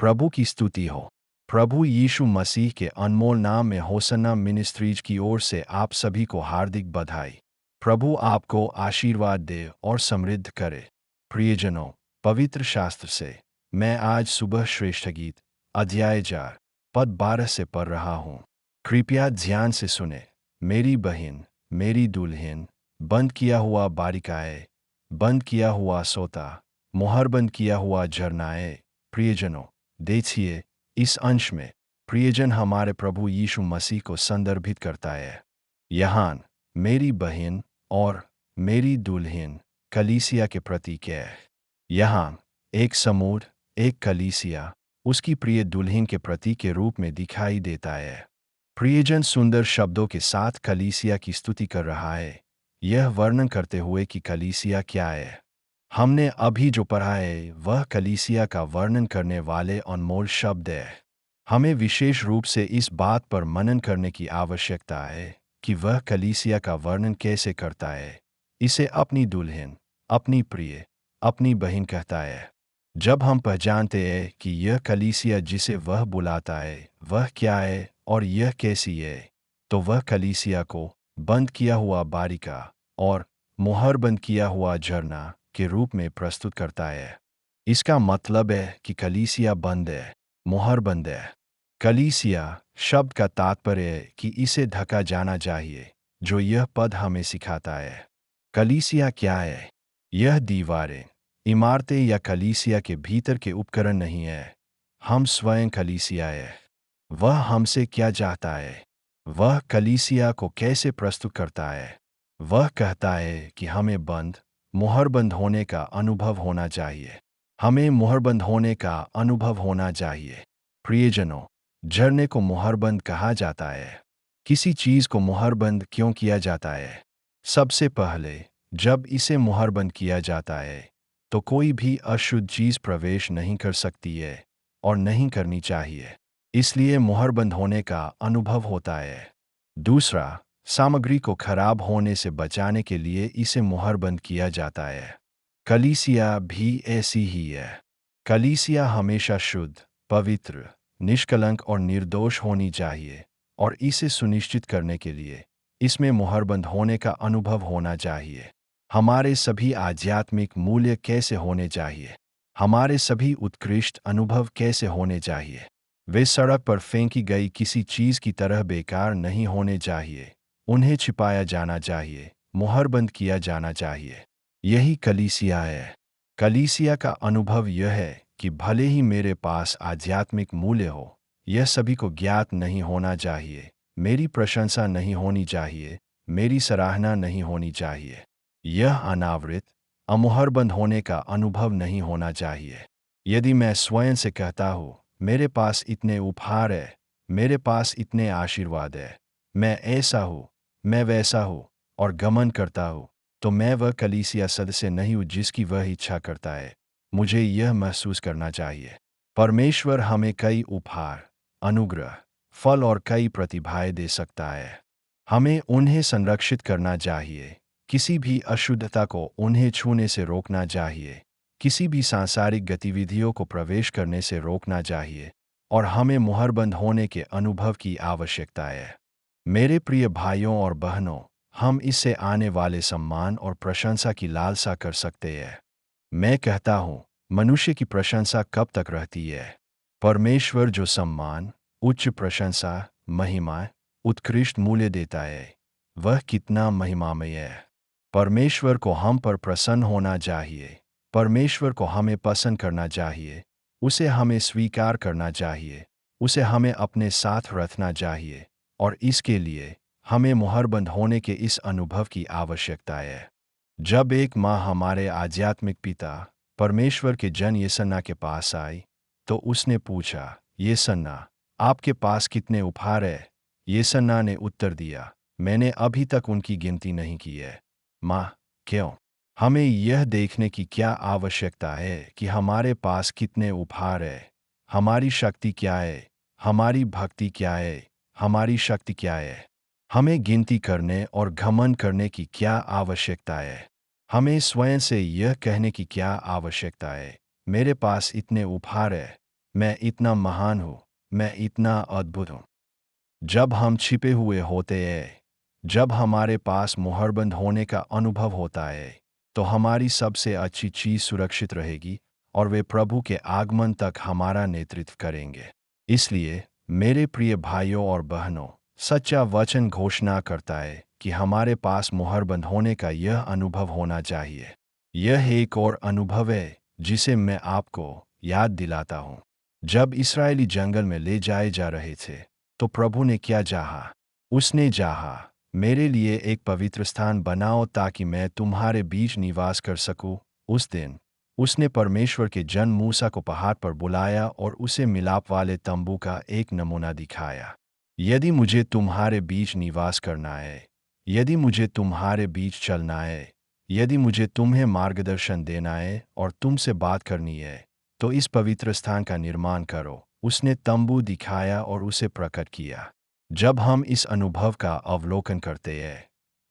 प्रभु की स्तुति हो। प्रभु यीशु मसीह के अनमोल नाम में होसन्ना मिनिस्ट्रीज की ओर से आप सभी को हार्दिक बधाई। प्रभु आपको आशीर्वाद दे और समृद्ध करे। प्रियजनों, पवित्र शास्त्र से मैं आज सुबह श्रेष्ठ गीत अध्याय 4 पद 12 से पढ़ रहा हूँ। कृपया ध्यान से सुने। मेरी बहन, मेरी दुल्हन, बंद किया हुआ बारिकाए, बंद किया हुआ सोता, मुहरबंद किया हुआ झरनाए। प्रियजनों, देखिए, इस अंश में प्रियजन हमारे प्रभु यीशु मसीह को संदर्भित करता है। यहाँ मेरी बहन और मेरी दुल्हन कलीसिया के प्रतीक है। यहाँ एक समूह, एक कलीसिया उसकी प्रिय दुल्हन के प्रतीक के रूप में दिखाई देता है। प्रियजन सुंदर शब्दों के साथ कलीसिया की स्तुति कर रहा है, यह वर्णन करते हुए कि कलीसिया क्या है। हमने अभी जो पढ़ा है वह कलीसिया का वर्णन करने वाले अनमोल शब्द है। हमें विशेष रूप से इस बात पर मनन करने की आवश्यकता है कि वह कलीसिया का वर्णन कैसे करता है। इसे अपनी दुल्हन, अपनी प्रिय, अपनी बहन कहता है। जब हम पहचानते हैं कि यह कलीसिया जिसे वह बुलाता है वह क्या है और यह कैसी है, तो वह कलीसिया को बंद किया हुआ बारिका और मुहर बंद किया हुआ झरना के रूप में प्रस्तुत करता है। इसका मतलब है कि कलीसिया बंद है, मुहर बंद है। कलीसिया शब्द का तात्पर्य है कि इसे ढका जाना चाहिए, जो यह पद हमें सिखाता है। कलीसिया क्या है? यह दीवारें, इमारतें या कलीसिया के भीतर के उपकरण नहीं है। हम स्वयं कलीसिया है। वह हमसे क्या चाहता है? वह कलीसिया को कैसे प्रस्तुत करता है? वह कहता है कि हमें बंद, मुहरबंद होने का अनुभव होना चाहिए। हमें मुहरबंद होने का अनुभव होना चाहिए। प्रियजनों, झरने को मुहरबंद कहा जाता है। किसी चीज़ को मुहरबंद क्यों किया जाता है? सबसे पहले, जब इसे मुहरबंद किया जाता है तो कोई भी अशुद्ध चीज़ प्रवेश नहीं कर सकती है और नहीं करनी चाहिए। इसलिए मुहरबंद होने का अनुभव होता है। दूसरा, सामग्री को खराब होने से बचाने के लिए इसे मुहरबंद किया जाता है। कलीसिया भी ऐसी ही है। कलीसिया हमेशा शुद्ध, पवित्र, निष्कलंक और निर्दोष होनी चाहिए और इसे सुनिश्चित करने के लिए इसमें मुहरबंद होने का अनुभव होना चाहिए। हमारे सभी आध्यात्मिक मूल्य कैसे होने चाहिए? हमारे सभी उत्कृष्ट अनुभव कैसे होने चाहिए? वे सड़क पर फेंकी गई किसी चीज़ की तरह बेकार नहीं होने चाहिए। उन्हें छिपाया जाना चाहिए, मुहरबंद किया जाना चाहिए। यही कलीसिया है। कलीसिया का अनुभव यह है कि भले ही मेरे पास आध्यात्मिक मूल्य हो, यह सभी को ज्ञात नहीं होना चाहिए। मेरी प्रशंसा नहीं होनी चाहिए, मेरी सराहना नहीं होनी चाहिए। यह अनावृत, अमुहरबंद होने का अनुभव नहीं होना चाहिए। यदि मैं स्वयं से कहता हूँ, मेरे पास इतने उपहार है, मेरे पास इतने आशीर्वाद है, मैं ऐसा हूँ, मैं वैसा हूँ, और घमंड करता हूँ, तो मैं वह कलीसिया सदस्य नहीं हूँ जिसकी वह इच्छा करता है। मुझे यह महसूस करना चाहिए। परमेश्वर हमें कई उपहार, अनुग्रह, फल और कई प्रतिभाएं दे सकता है। हमें उन्हें संरक्षित करना चाहिए। किसी भी अशुद्धता को उन्हें छूने से रोकना चाहिए। किसी भी सांसारिक गतिविधियों को प्रवेश करने से रोकना चाहिए और हमें मुहरबंद होने के अनुभव की आवश्यकता है। मेरे प्रिय भाइयों और बहनों, हम इससे आने वाले सम्मान और प्रशंसा की लालसा कर सकते हैं। मैं कहता हूँ, मनुष्य की प्रशंसा कब तक रहती है? परमेश्वर जो सम्मान, उच्च प्रशंसा, महिमा, उत्कृष्ट मूल्य देता है, वह कितना महिमामय है। परमेश्वर को हम पर प्रसन्न होना चाहिए। परमेश्वर को हमें पसंद करना चाहिए। उसे हमें स्वीकार करना चाहिए। उसे हमें अपने साथ रखना चाहिए और इसके लिए हमें मुहरबंद होने के इस अनुभव की आवश्यकता है। जब एक माँ हमारे आध्यात्मिक पिता परमेश्वर के जन येसन्ना के पास आई, तो उसने पूछा, येसन्ना, आपके पास कितने उपहार हैं? येसन्ना ने उत्तर दिया, मैंने अभी तक उनकी गिनती नहीं की है। माँ, क्यों? हमें यह देखने की क्या आवश्यकता है कि हमारे पास कितने उपहार हैं? हमारी शक्ति क्या है? हमारी भक्ति क्या है? हमारी शक्ति क्या है? हमें गिनती करने और घमंड करने की क्या आवश्यकता है? हमें स्वयं से यह कहने की क्या आवश्यकता है, मेरे पास इतने उपहार हैं, मैं इतना महान हूँ, मैं इतना अद्भुत हूँ। जब हम छिपे हुए होते हैं, जब हमारे पास मुहरबंद होने का अनुभव होता है, तो हमारी सबसे अच्छी चीज़ सुरक्षित रहेगी और वे प्रभु के आगमन तक हमारा नेतृत्व करेंगे। इसलिए मेरे प्रिय भाइयों और बहनों, सच्चा वचन घोषणा करता है कि हमारे पास मुहरबंद होने का यह अनुभव होना चाहिए। यह एक और अनुभव है जिसे मैं आपको याद दिलाता हूँ। जब इस्राएली जंगल में ले जाए जा रहे थे, तो प्रभु ने क्या चाहा? उसने चाहा, मेरे लिए एक पवित्र स्थान बनाओ ताकि मैं तुम्हारे बीच निवास कर सकूं। उस दिन उसने परमेश्वर के जन मूसा को पहाड़ पर बुलाया और उसे मिलाप वाले तंबू का एक नमूना दिखाया। यदि मुझे तुम्हारे बीच निवास करना है, यदि मुझे तुम्हारे बीच चलना है, यदि मुझे तुम्हें मार्गदर्शन देना है और तुमसे बात करनी है, तो इस पवित्र स्थान का निर्माण करो। उसने तंबू दिखाया और उसे प्रकट किया। जब हम इस अनुभव का अवलोकन करते हैं,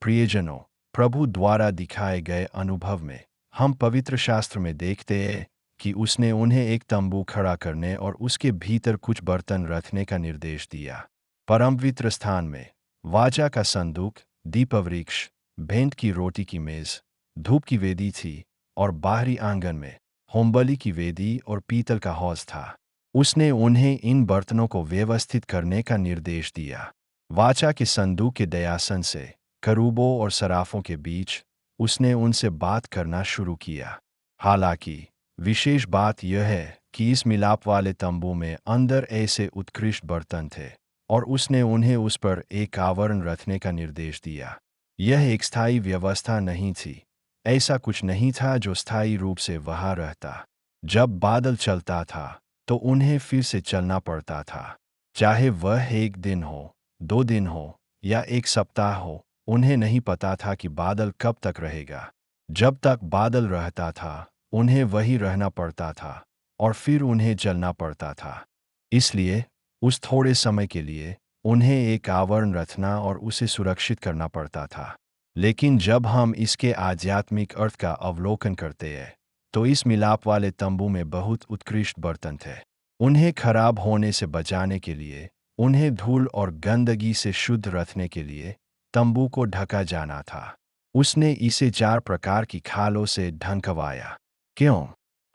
प्रियजनों, प्रभु द्वारा दिखाए गए अनुभव में हम पवित्र शास्त्र में देखते हैं कि उसने उन्हें एक तंबू खड़ा करने और उसके भीतर कुछ बर्तन रखने का निर्देश दिया। परमपवित्र स्थान में वाचा का संदूक, दीपवृक्ष, भेंट की रोटी की मेज, धूप की वेदी थी और बाहरी आंगन में होमबलि की वेदी और पीतल का हौज था। उसने उन्हें इन बर्तनों को व्यवस्थित करने का निर्देश दिया। वाचा के संदूक के दयासन से करूबों और सराफों के बीच उसने उनसे बात करना शुरू किया। हालांकि विशेष बात यह है कि इस मिलाप वाले तंबू में अंदर ऐसे उत्कृष्ट बर्तन थे और उसने उन्हें उस पर एक आवरण रखने का निर्देश दिया। यह एक स्थायी व्यवस्था नहीं थी। ऐसा कुछ नहीं था जो स्थायी रूप से वहां रहता। जब बादल चलता था, तो उन्हें फिर से चलना पड़ता था। चाहे वह एक दिन हो, 2 दिन हो या एक सप्ताह हो, उन्हें नहीं पता था कि बादल कब तक रहेगा। जब तक बादल रहता था, उन्हें वहीं रहना पड़ता था और फिर उन्हें चलना पड़ता था। इसलिए उस थोड़े समय के लिए उन्हें एक आवरण रखना और उसे सुरक्षित करना पड़ता था। लेकिन जब हम इसके आध्यात्मिक अर्थ का अवलोकन करते हैं, तो इस मिलाप वाले तंबू में बहुत उत्कृष्ट बर्तन थे। उन्हें खराब होने से बचाने के लिए, उन्हें धूल और गंदगी से शुद्ध रखने के लिए तंबू को ढका जाना था। उसने इसे 4 प्रकार की खालों से ढंकवाया। क्यों?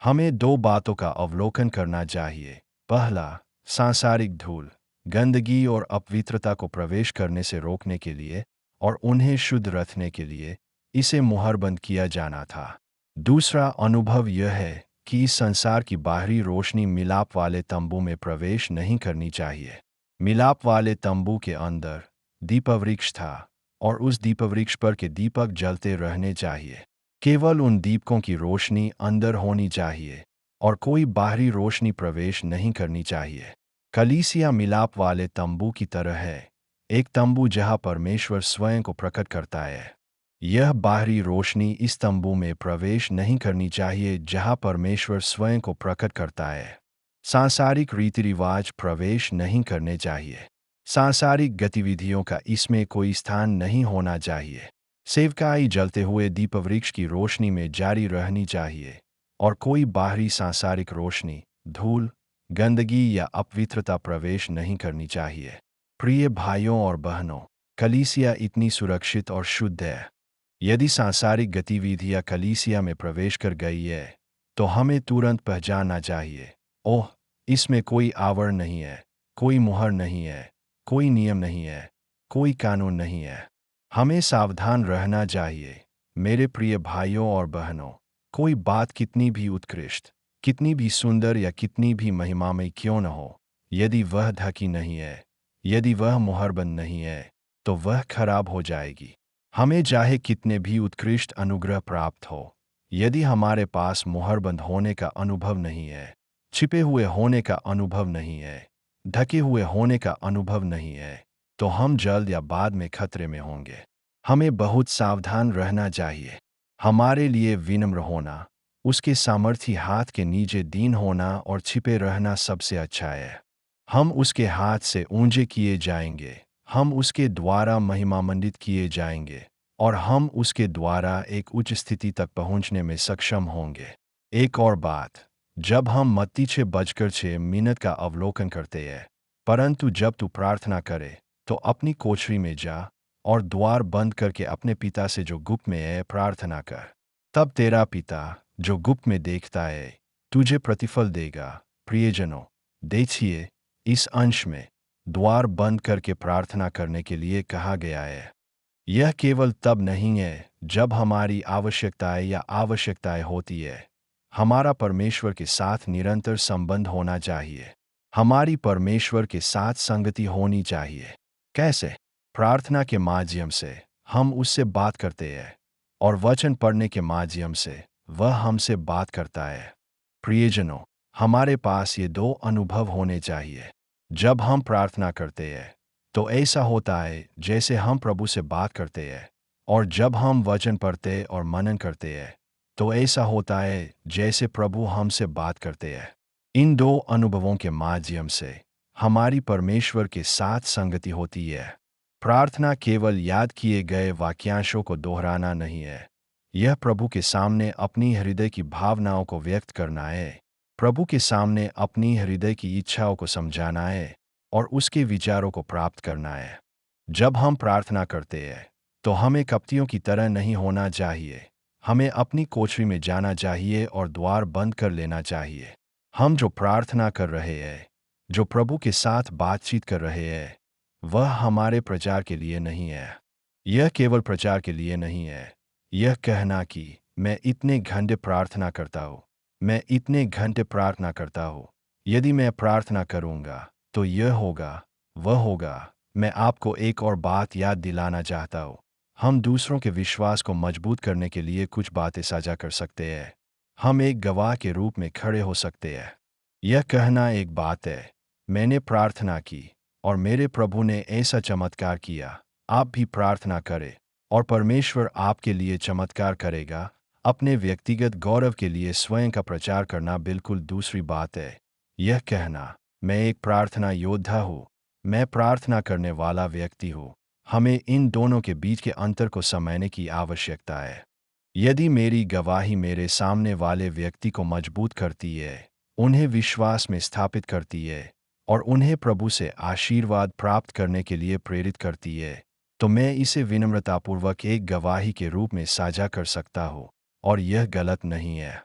हमें 2 बातों का अवलोकन करना चाहिए। पहला, सांसारिक धूल, गंदगी और अपवित्रता को प्रवेश करने से रोकने के लिए और उन्हें शुद्ध रखने के लिए इसे मुहरबंद किया जाना था। दूसरा अनुभव यह है कि इस संसार की बाहरी रोशनी मिलाप वाले तंबू में प्रवेश नहीं करनी चाहिए। मिलाप वाले तंबू के अंदर दीपवृक्ष था और उस दीपवृक्ष पर के दीपक जलते रहने चाहिए। केवल उन दीपकों की रोशनी अंदर होनी चाहिए और कोई बाहरी रोशनी प्रवेश नहीं करनी चाहिए। कलीसिया मिलाप वाले तंबू की तरह है, एक तंबू जहां परमेश्वर स्वयं को प्रकट करता है। यह बाहरी रोशनी इस तंबू में प्रवेश नहीं करनी चाहिए जहां परमेश्वर स्वयं को प्रकट करता है। सांसारिक रीति रिवाज प्रवेश नहीं करने चाहिए। सांसारिक गतिविधियों का इसमें कोई स्थान नहीं होना चाहिए। सेवकाई जलते हुए दीपवृक्ष की रोशनी में जारी रहनी चाहिए और कोई बाहरी सांसारिक रोशनी, धूल, गंदगी या अपवित्रता प्रवेश नहीं करनी चाहिए। प्रिय भाइयों और बहनों, कलीसिया इतनी सुरक्षित और शुद्ध है। यदि सांसारिक गतिविधियां कलीसिया में प्रवेश कर गई है, तो हमें तुरंत पहचानना चाहिए, ओह, इसमें कोई आवरण नहीं है, कोई मुहर नहीं है, कोई नियम नहीं है, कोई कानून नहीं है। हमें सावधान रहना चाहिए। मेरे प्रिय भाइयों और बहनों, कोई बात कितनी भी उत्कृष्ट, कितनी भी सुंदर या कितनी भी महिमामय क्यों न हो, यदि वह ढकी नहीं है, यदि वह मुहरबंद नहीं है, तो वह खराब हो जाएगी। हमें चाहे कितने भी उत्कृष्ट अनुग्रह प्राप्त हो, यदि हमारे पास मुहरबंद होने का अनुभव नहीं है, छिपे हुए होने का अनुभव नहीं है, ढके हुए होने का अनुभव नहीं है, तो हम जल्द या बाद में खतरे में होंगे। हमें बहुत सावधान रहना चाहिए। हमारे लिए विनम्र होना, उसके सामर्थी हाथ के नीचे दीन होना और छिपे रहना सबसे अच्छा है। हम उसके हाथ से ऊंचे किए जाएंगे, हम उसके द्वारा महिमामंडित किए जाएंगे और हम उसके द्वारा एक उच्च स्थिति तक पहुंचने में सक्षम होंगे। एक और बात, जब हम मत्ती 6:6 का अवलोकन करते हैं, परंतु जब तू प्रार्थना करे तो अपनी कोठरी में जा और द्वार बंद करके अपने पिता से जो गुप्त में है प्रार्थना कर। तब तेरा पिता जो गुप्त में देखता है तुझे प्रतिफल देगा। प्रियजनों, देखिए, इस अंश में द्वार बंद करके प्रार्थना करने के लिए कहा गया है। यह केवल तब नहीं है जब हमारी आवश्यकताएं होती है। हमारा परमेश्वर के साथ निरंतर संबंध होना चाहिए। हमारी परमेश्वर के साथ संगति होनी चाहिए। कैसे? प्रार्थना के माध्यम से हम उससे बात करते हैं और वचन पढ़ने के माध्यम से वह हमसे बात करता है। प्रियजनों, हमारे पास ये दो अनुभव होने चाहिए। जब हम प्रार्थना करते हैं तो ऐसा होता है जैसे हम प्रभु से बात करते हैं, और जब हम वचन पढ़ते और मनन करते हैं तो ऐसा होता है जैसे प्रभु हमसे बात करते हैं। इन दो अनुभवों के माध्यम से हमारी परमेश्वर के साथ संगति होती है। प्रार्थना केवल याद किए गए वाक्यांशों को दोहराना नहीं है। यह प्रभु के सामने अपनी हृदय की भावनाओं को व्यक्त करना है, प्रभु के सामने अपनी हृदय की इच्छाओं को समझाना है और उसके विचारों को प्राप्त करना है। जब हम प्रार्थना करते हैं तो हमें कपटियों की तरह नहीं होना चाहिए। हमें अपनी कोठरी में जाना चाहिए और द्वार बंद कर लेना चाहिए। हम जो प्रार्थना कर रहे हैं, जो प्रभु के साथ बातचीत कर रहे हैं, वह हमारे प्रचार के लिए नहीं है। यह केवल प्रचार के लिए नहीं है। यह कहना कि मैं इतने घंटे प्रार्थना करता हूँ, मैं इतने घंटे प्रार्थना करता हूँ, यदि मैं प्रार्थना करूँगा तो यह होगा, वह होगा। मैं आपको एक और बात याद दिलाना चाहता हूँ। हम दूसरों के विश्वास को मजबूत करने के लिए कुछ बातें साझा कर सकते हैं। हम एक गवाह के रूप में खड़े हो सकते हैं। यह कहना एक बात है, मैंने प्रार्थना की और मेरे प्रभु ने ऐसा चमत्कार किया। आप भी प्रार्थना करें और परमेश्वर आपके लिए चमत्कार करेगा। अपने व्यक्तिगत गौरव के लिए स्वयं का प्रचार करना बिल्कुल दूसरी बात है। यह कहना, मैं एक प्रार्थना योद्धा हूँ, मैं प्रार्थना करने वाला व्यक्ति हूँ, हमें इन दोनों के बीच के अंतर को समझने की आवश्यकता है। यदि मेरी गवाही मेरे सामने वाले व्यक्ति को मजबूत करती है, उन्हें विश्वास में स्थापित करती है और उन्हें प्रभु से आशीर्वाद प्राप्त करने के लिए प्रेरित करती है, तो मैं इसे विनम्रतापूर्वक एक गवाही के रूप में साझा कर सकता हूँ और यह गलत नहीं है।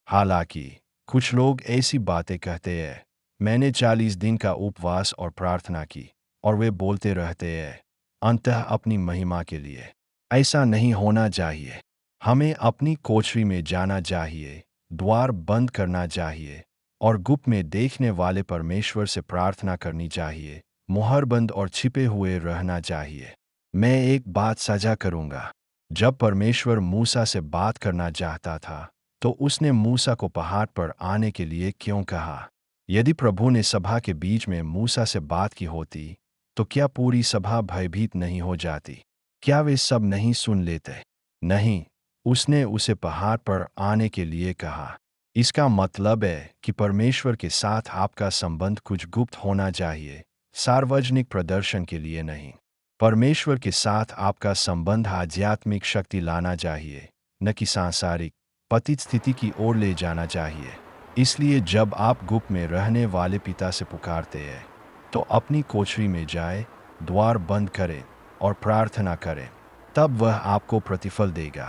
हालांकि कुछ लोग ऐसी बातें कहते हैं, मैंने 40 दिन का उपवास और प्रार्थना की, और वे बोलते रहते हैं अंततः अपनी महिमा के लिए। ऐसा नहीं होना चाहिए। हमें अपनी कोठरी में जाना चाहिए, द्वार बंद करना चाहिए और गुप्त में देखने वाले परमेश्वर से प्रार्थना करनी चाहिए, मुहरबंद और छिपे हुए रहना चाहिए। मैं एक बात साझा करूंगा। जब परमेश्वर मूसा से बात करना चाहता था तो उसने मूसा को पहाड़ पर आने के लिए क्यों कहा? यदि प्रभु ने सभा के बीच में मूसा से बात की होती तो क्या पूरी सभा भयभीत नहीं हो जाती? क्या वे सब नहीं सुन लेते? नहीं, उसने उसे पहाड़ पर आने के लिए कहा। इसका मतलब है कि परमेश्वर के साथ आपका संबंध कुछ गुप्त होना चाहिए, सार्वजनिक प्रदर्शन के लिए नहीं। परमेश्वर के साथ आपका संबंध आध्यात्मिक शक्ति लाना चाहिए, न कि सांसारिक पतित स्थिति की ओर ले जाना चाहिए। इसलिए जब आप गुप्त में रहने वाले पिता से पुकारते हैं तो अपनी कोठरी में जाए, द्वार बंद करें और प्रार्थना करें, तब वह आपको प्रतिफल देगा।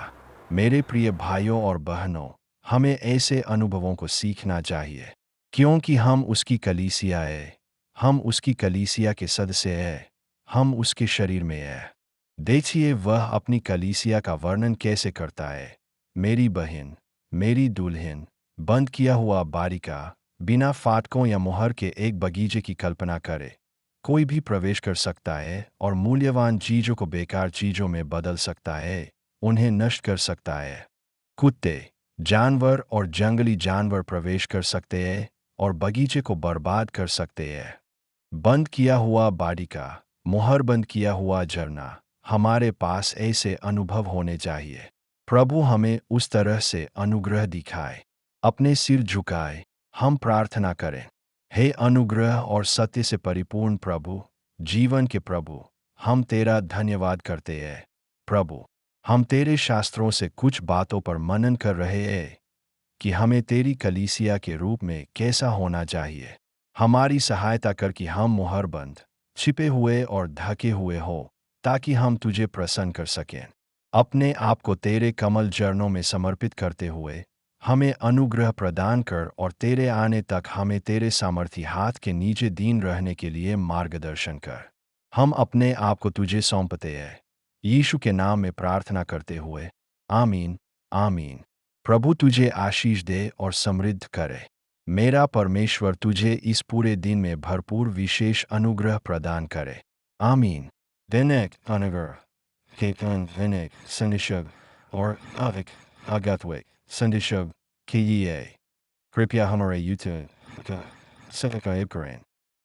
मेरे प्रिय भाइयों और बहनों, हमें ऐसे अनुभवों को सीखना चाहिए क्योंकि हम उसकी कलीसिया है, हम उसकी कलीसिया के सदस्य हैं, हम उसके शरीर में हैं। देखिए वह अपनी कलीसिया का वर्णन कैसे करता है। मेरी बहन, मेरी दुल्हन, बंद किया हुआ बारिका, बिना फाटकों या मुहर के एक बगीचे की कल्पना करे। कोई भी प्रवेश कर सकता है और मूल्यवान चीजों को बेकार चीजों में बदल सकता है, उन्हें नष्ट कर सकता है। कुत्ते, जानवर और जंगली जानवर प्रवेश कर सकते हैं और बगीचे को बर्बाद कर सकते हैं। बंद किया हुआ बारिका, मुहर बंद किया हुआ झरना, हमारे पास ऐसे अनुभव होने चाहिए। प्रभु हमें उस तरह से अनुग्रह दिखाए। अपने सिर झुकाए, हम प्रार्थना करें। हे अनुग्रह और सत्य से परिपूर्ण प्रभु, जीवन के प्रभु, हम तेरा धन्यवाद करते हैं। प्रभु, हम तेरे शास्त्रों से कुछ बातों पर मनन कर रहे हैं कि हमें तेरी कलीसिया के रूप में कैसा होना चाहिए। हमारी सहायता कर कि हम मुहरबंद, छिपे हुए और ढके हुए हो, ताकि हम तुझे प्रसन्न कर सकें। अपने आप को तेरे कमल चरणों में समर्पित करते हुए हमें अनुग्रह प्रदान कर और तेरे आने तक हमें तेरे सामर्थी हाथ के नीचे दीन रहने के लिए मार्गदर्शन कर। हम अपने आप को तुझे सौंपते हैं, यीशु के नाम में प्रार्थना करते हुए, आमीन, आमीन। प्रभु तुझे आशीष दे और समृद्ध करे। मेरा परमेश्वर तुझे इस पूरे दिन में भरपूर विशेष अनुग्रह प्रदान करे। आमीन। Denek अनुग्रह केतन विनेक संदिशग और अविक अगत्विक संदिशग के लिए कृपया हमारे यूट्यूब का सब्सक्राइब करें।